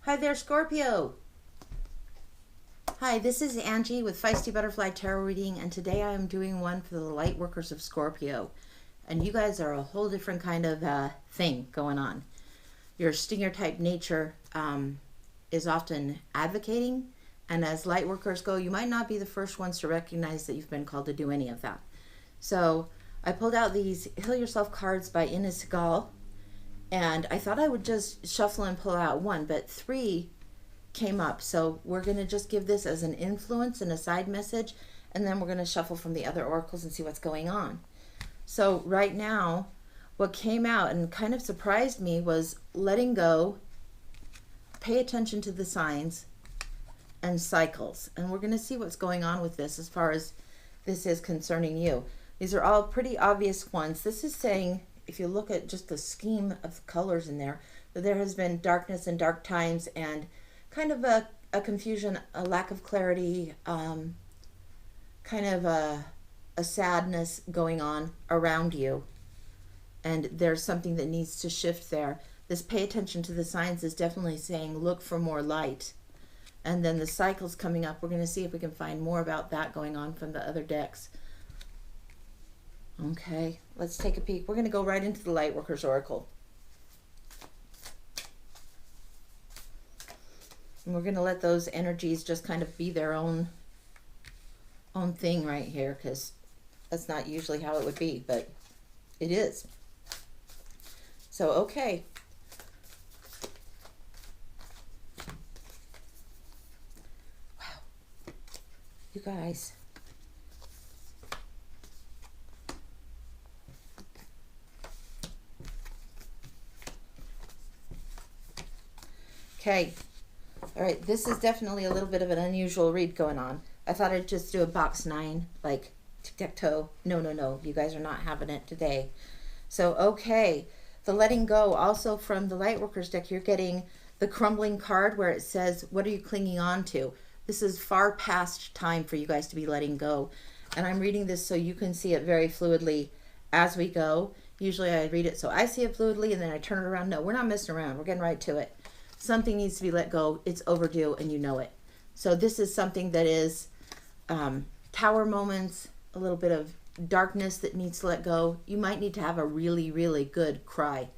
Hi there, Scorpio. Hi, this is Angie with Feisty Butterfly Tarot Reading, and today I am doing one for the light workers of Scorpio. And you guys are a whole different kind of thing going on. Your stinger type nature is often advocating, and as light workers go, you might not be the first ones to recognize that you've been called to do any of that. So I pulled out these Heal Yourself cards by Ines Gal, and I thought I would just shuffle and pull out one, but three came up. So we're going to just give this as an influence and a side message, and then we're going to shuffle from the other oracles and see what's going on. So right now, what came out and kind of surprised me was letting go, pay attention to the signs, and cycles. And we're going to see what's going on with this as far as this is concerning you. These are all pretty obvious ones. This is saying, if you look at just the scheme of colors in there, that there has been darkness and dark times and kind of a confusion, a lack of clarity, kind of a sadness going on around you. And there's something that needs to shift there. This pay attention to the signs is definitely saying look for more light. And then the cycles coming up, we're going to see if we can find more about that going on from the other decks. Okay, let's take a peek. We're going to go right into the Lightworkers Oracle. And we're going to let those energies just kind of be their own thing right here, because that's not usually how it would be, but it is. So, okay. Wow. You guys. Okay. All right, this is definitely a little bit of an unusual read going on. I thought I'd just do a box 9, like tic-tac-toe. No. You guys are not having it today. So, okay. The letting go, also from the Lightworkers deck, you're getting the crumbling card where it says, what are you clinging on to? This is far past time for you guys to be letting go. And I'm reading this so you can see it very fluidly as we go. Usually I read it so I see it fluidly and then I turn it around. No, we're not messing around. We're getting right to it. Something needs to be let go. It's overdue and you know it. So this is something that is tower moments, a little bit of darkness that needs to let go. You might need to have a really, really good cry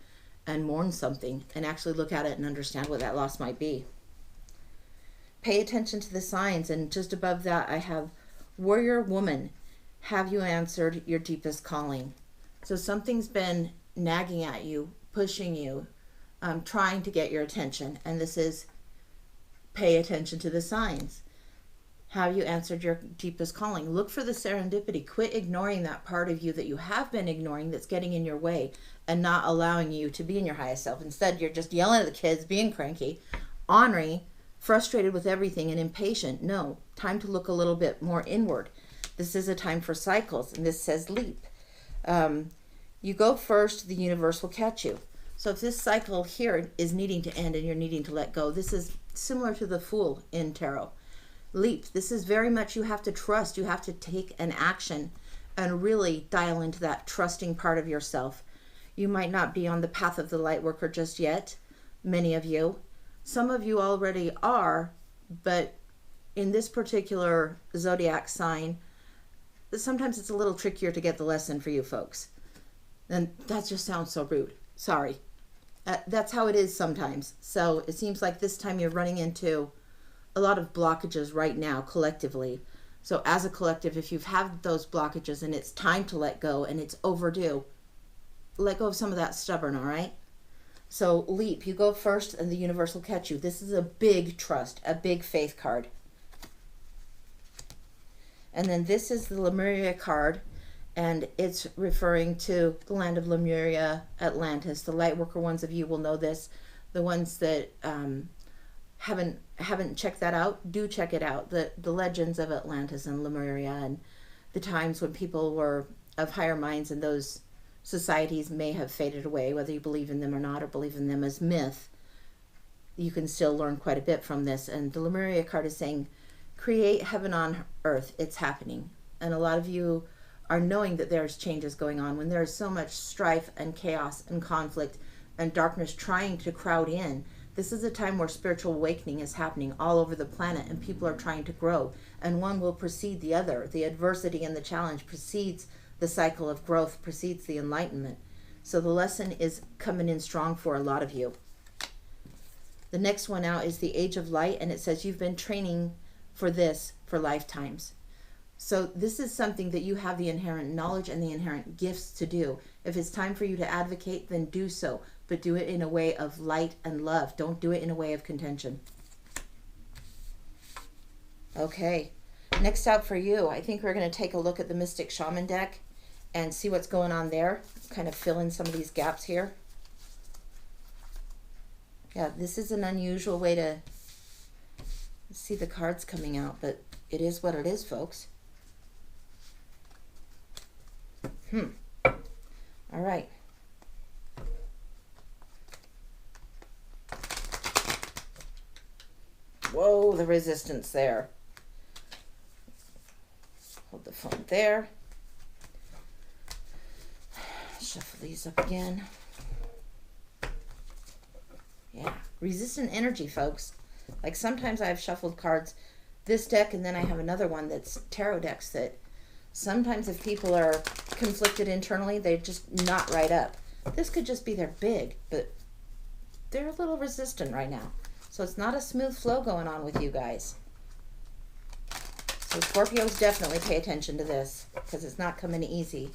and mourn something and actually look at it and understand what that loss might be. Pay attention to the signs, and just above that I have Warrior Woman. Have you answered your deepest calling? So something's been nagging at you, pushing you, trying to get your attention, and this is pay attention to the signs. Have you answered your deepest calling? Look for the serendipity. Quit ignoring that part of you that you have been ignoring that's getting in your way and not allowing you to be in your highest self. Instead, you're just yelling at the kids, being cranky, ornery, frustrated with everything, and impatient. No, time to look a little bit more inward. This is a time for cycles, and this says leap. You go first, the universe will catch you. So if this cycle here is needing to end and you're needing to let go, this is similar to the Fool in Tarot. Leap. This is very much you have to trust. You have to take an action and really dial into that trusting part of yourself. You might not be on the path of the light worker just yet, many of you. Some of you already are, but in this particular zodiac sign, sometimes it's a little trickier to get the lesson for you folks. And that just sounds so rude. Sorry. That's how it is sometimes. So it seems like this time you're running into a lot of blockages right now collectively. So as a collective, if you've had those blockages and it's time to let go and it's overdue, let go of some of that stubborn, all right? So leap. You go first and the universe will catch you. This is a big trust, a big faith card. And then this is the Lemuria card, and it's referring to the land of Lemuria, Atlantis. The Lightworker ones of you will know this. The ones that haven't checked that out, do check it out. The legends of Atlantis and Lemuria, and the times when people were of higher minds, and those societies may have faded away, whether you believe in them or not, or believe in them as myth. You can still learn quite a bit from this. And the Lemuria card is saying, create heaven on earth. It's happening. And a lot of you are knowing that there's changes going on when there's so much strife and chaos and conflict and darkness trying to crowd in. This is a time where spiritual awakening is happening all over the planet, and people are trying to grow, and one will precede the other. The adversity and the challenge precedes the cycle of growth, precedes the enlightenment. So the lesson is coming in strong for a lot of you. The next one out is the Age of Light, and it says you've been training for this for lifetimes. So this is something that you have the inherent knowledge and the inherent gifts to do. If it's time for you to advocate, then do so. But do it in a way of light and love. Don't do it in a way of contention. Okay. Next out for you, I think we're going to take a look at the Mystic Shaman deck and see what's going on there. Kind of fill in some of these gaps here. Yeah, this is an unusual way to see the cards coming out, but it is what it is, folks. All right. Whoa, the resistance there. Hold the phone there. Shuffle these up again. Yeah, resistant energy, folks. Like sometimes I've shuffled cards, this deck, and then I have another one that's tarot decks that sometimes if people are conflicted internally, they're just not right up. This could just be they're big, but they're a little resistant right now. So it's not a smooth flow going on with you guys. So Scorpios, definitely pay attention to this because it's not coming easy.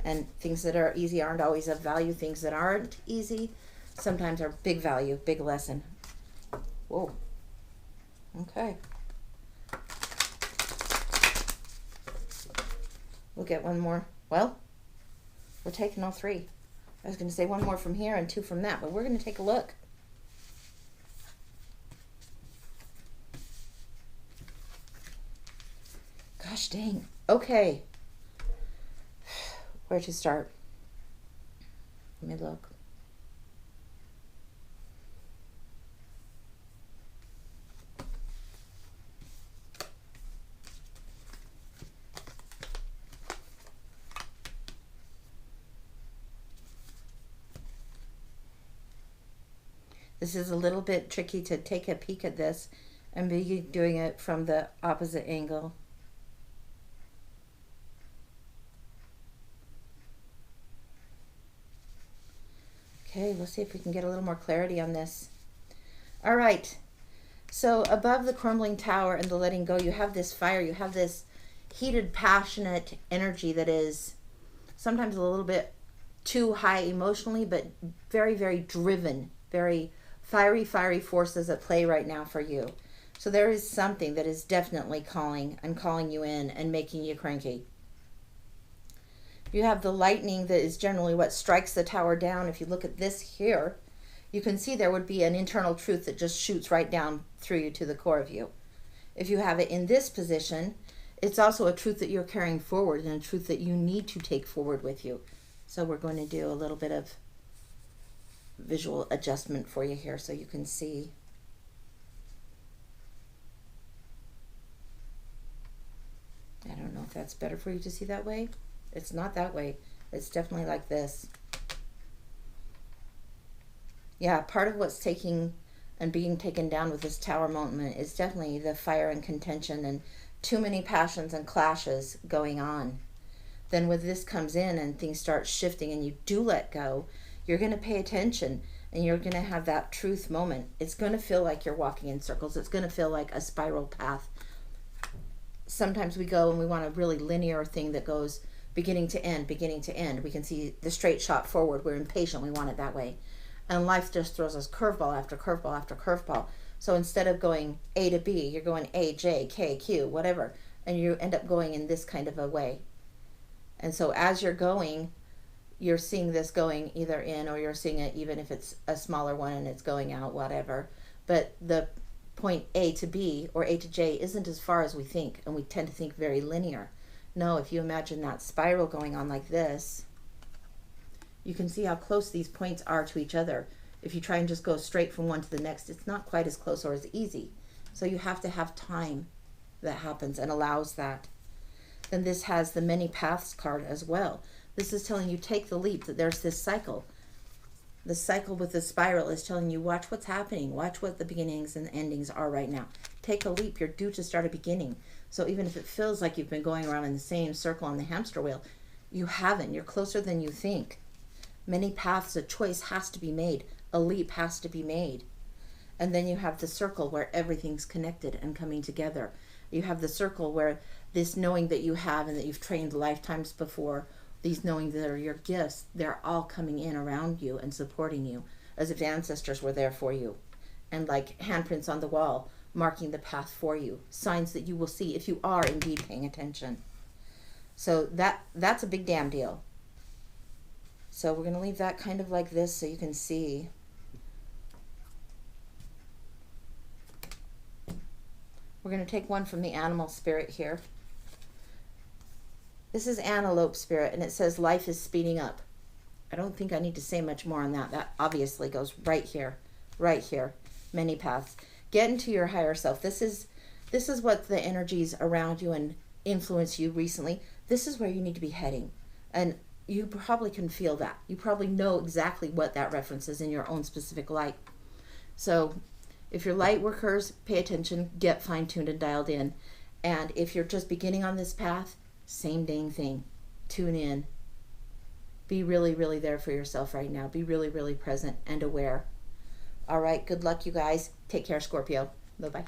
And things that are easy aren't always of value. Things that aren't easy sometimes are big value, big lesson. Whoa. Okay. We'll get one more. Well, we're taking all three. I was going to say one more from here and two from that, but we're going to take a look. Gosh dang. Okay. Where to start? Let me look. This is a little bit tricky to take a peek at this and be doing it from the opposite angle. Okay, let's see if we can get a little more clarity on this. All right, so above the crumbling tower and the letting go, you have this fire, you have this heated, passionate energy that is sometimes a little bit too high emotionally, but very, very driven, very fiery forces at play right now for you. So there is something that is definitely calling you in and making you cranky. You have the lightning that is generally what strikes the tower down. If you look at this here, you can see there would be an internal truth that just shoots right down through you to the core of you. If you have it in this position, it's also a truth that you're carrying forward and a truth that you need to take forward with you. So we're going to do a little bit of visual adjustment for you here so you can see. I don't know if that's better for you to see that way. It's not that way. It's definitely like this. Yeah, part of what's taking and being taken down with this tower moment is definitely the fire and contention and too many passions and clashes going on. Then when this comes in and things start shifting and you do let go, you're going to pay attention and you're going to have that truth moment. It's going to feel like you're walking in circles. It's going to feel like a spiral path. Sometimes we go and we want a really linear thing that goes beginning to end, beginning to end. We can see the straight shot forward. We're impatient. We want it that way. And life just throws us curveball after curveball after curveball. So instead of going A to B, you're going A, J, K, Q, whatever. And you end up going in this kind of a way. And so as you're going, you're seeing this going either in or you're seeing it even if it's a smaller one and it's going out, whatever. But the point A to B or A to J isn't as far as we think. And we tend to think very linear. No, if you imagine that spiral going on like this, you can see how close these points are to each other. If you try and just go straight from one to the next, it's not quite as close or as easy. So you have to have time that happens and allows that. Then this has the many paths card as well. This is telling you take the leap, that there's this cycle. The cycle with the spiral is telling you, watch what's happening. Watch what the beginnings and endings are right now. Take a leap. You're due to start a beginning. So even if it feels like you've been going around in the same circle on the hamster wheel, you haven't. You're closer than you think. Many paths, a choice has to be made. A leap has to be made. And then you have the circle where everything's connected and coming together. You have the circle where this knowing that you have and that you've trained lifetimes before, these knowing that are your gifts, they're all coming in around you and supporting you as if ancestors were there for you. And like handprints on the wall, marking the path for you. Signs that you will see if you are indeed paying attention. So that's a big damn deal. So we're going to leave that kind of like this so you can see. We're going to take one from the animal spirit here. This is antelope spirit, and it says life is speeding up. I don't think I need to say much more on that. That obviously goes right here, right here. Many paths. Get into your higher self. This is what the energies around you and influence you recently. This is where you need to be heading, and you probably can feel that. You probably know exactly what that reference is in your own specific light. So if you're light workers, pay attention, get fine-tuned and dialed in. And if you're just beginning on this path, same dang thing. Tune in. Be really, really there for yourself right now. Be really, really present and aware. All right, good luck, you guys. Take care, Scorpio. Bye-bye.